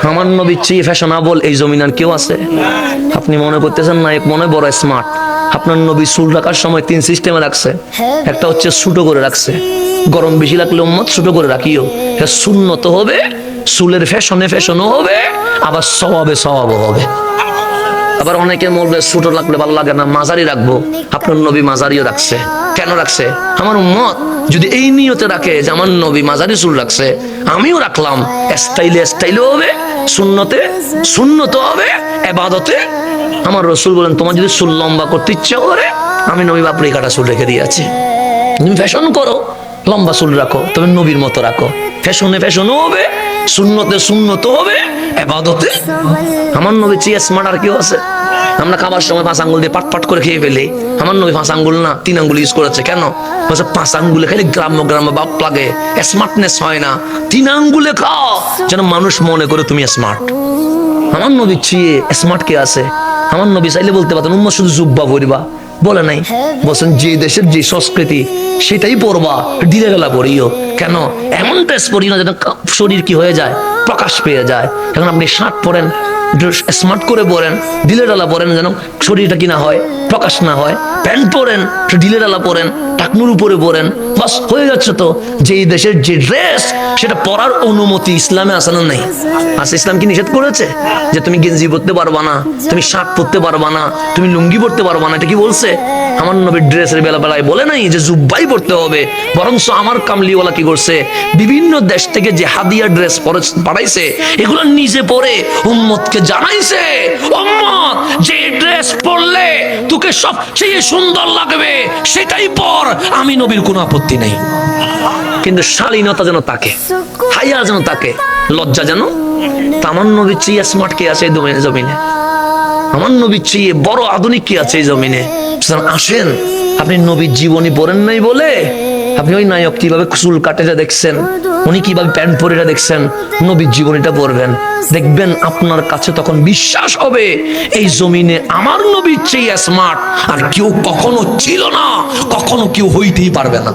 আমার নবীর চেয়ে ফ্যাশনেবল এই জমিন আর কেউ আছে? আপনি মনে করতেছেন না এক মনে বড় স্মার্ট। আপনার নবী চুল রাখার সময় 3 সিস্টেমে রাখছে। একটা হচ্ছে ছোটো করে রাখছে, গরম বেশি লাগলে উম্মত ছোটো করে রাখিও, এটা সুন্নত হবে, চুলের ফ্যাশনও হবে, আবার সওয়াবও হবে। আবার অনেকে বলবে ছোট লাগলে ভালো লাগে না, মাঝারি রাখবো। আপনার নবী মাঝারিও রাখছে। কেন রাখছে? আমার উম্মত যদি এই নিয়তে রাখে যে আমার নবী মাঝারি চুল রাখছে, আমিও রাখলাম, স্টাইলও হবে, সুন্নত হবে, ইবাদতে। আমার রাসূল বলেন তোমার যদি চুল লম্বা করতে ইচ্ছা করে, আমি নবী বাপরি কাটা চুল রেখে দিয়েছি। তুমি ফ্যাশন করো, লম্বা চুল রাখো, তবে নবীর মতো রাখো। ফ্যাশনও হবে, সুন্নত হবে, ইবাদতে। আমার নবী চেয়ে স্মার্ট আর কেউ আছে? আমরা খাবার সময় 5 আঙ্গুল দিয়ে পাট করে খেয়ে ফেলি। আমার নবী 5 আঙ্গুল না 3 আঙ্গুল ইউজ করেছে। কেন? 5 আঙ্গুলে খালি গ্রাম্য বাপ লাগে, স্মার্টনেস হয় না। 3 আঙ্গুলে খাও যেন মানুষ মনে করে তুমি স্মার্ট। আমার নবী চেয়ে স্মার্ট কে আছে? আমার নবী চাইলে বলতে পারতেন উম্মত শুধু জুব্বা পরিবা, বলে নাই। বলছেন যে দেশের যে সংস্কৃতি সেটাই পরবা, ঢিলে ঢালা পরিও। কেন? এমন ড্রেস পরি না যেন শরীর কি হয়ে যায়, প্রকাশ পেয়ে যায়। এখন আপনি শার্ট পরেন, স্মার্ট করে পরেন, ঢিলে ঢালা পরেন যেন শরীরটা কি না হয়, প্রকাশ না হয়। প্যান্ট পরেন, ঢিলে ঢালা পরেন, টাকনুর উপরে পরেন, বাস হয়ে যাচ্ছে। তো যেই দেশের যে ড্রেস সেটা পরার অনুমতি ইসলামে আছে না নাই? আছে। ইসলাম কি নিষেধ করেছে যে তুমি গেঞ্জি পরতে পারবা না, তুমি শার্ট পরতে পারবা না, তুমি লুঙ্গি পরতে পারবা না? এটা কি বলছে? আমার নবীর ড্রেসের বেলায় বলে নাই যে জুব্বাই পরতে হবে। বরঞ্চ আমার কামলিওয়ালা কি করছে, বিভিন্ন দেশ থেকে যে হাদিয়া ড্রেস পাঠাইছে এগুলো নিজে পরে উম্মতকে জানাইছে, উম্মত যে ড্রেস পরলে তোকে সবচেয়ে সুন্দর লাগবে সেটাই পর, আমি নবীর কোনো আপত্তি নেই। কিন্তু শালীনতা যেন তাকে, হাইয়া যেন তাকে, লজ্জা যেন। আমার নবীর চেয়ে স্মার্ট কে আছে এই জমিনে? আমার নবীর চেয়ে বড় আধুনিক কি আছে এই জমিনে? আসেন, আপনি নবীর জীবনী পড়েন নাই বলে আপনি ওই নায়ক কিভাবে চুল কাটেটা দেখছেন, উনি কিভাবে প্যান্ট পরেটা দেখছেন, নবীর জীবনীটা পড়বেন, দেখবেন আপনার কাছে তখন বিশ্বাস হবে এই জমিনে আমার নবীর চেয়ে স্মার্ট আর কেউ কখনো ছিল না, কখনো কেউ হইতেই পারবে না।